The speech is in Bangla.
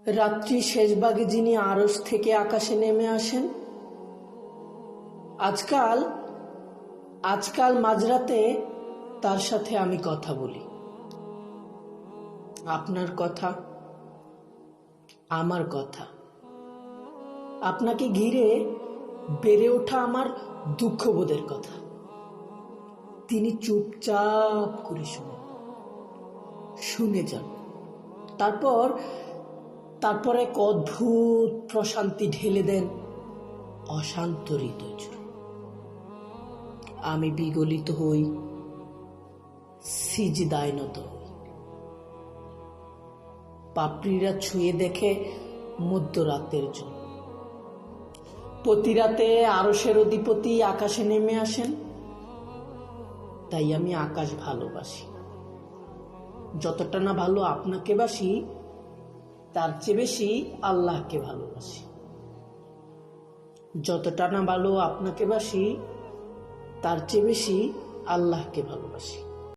রাত্রি শেষ ভাগে যিনি আরশ থেকে আকাশে নেমে আসেন, আজকাল মাঝরাতে তার সাথে আমি কথা বলি। আপনার কথা, আমার কথা, আপনাকে ঘিরে বেড়ে ওঠা আমার দুঃখবোধের কথা। তিনি চুপচাপ করে শুনে যান। তারপর এক অদ্ভুত প্রশান্তি ঢেলে দেন অশান্ত হৃদয় জুড়ে। আমি বিগলিত হই, সিজদায় নত হই। পাপড়িরা ছুঁয়ে দেখে মধ্যরাতের জন্য। প্রতি রাতে আরশের অধিপতি আকাশে নেমে আসেন, তাই আমি আকাশ ভালোবাসি। যতটা না ভালো আপনাকে বাসি, তার চেয়ে বেশি আল্লাহকে ভালোবাসি। যতটা না ভালো আপনাকে বাসি, তার চেয়ে বেশি আল্লাহকে ভালোবাসি।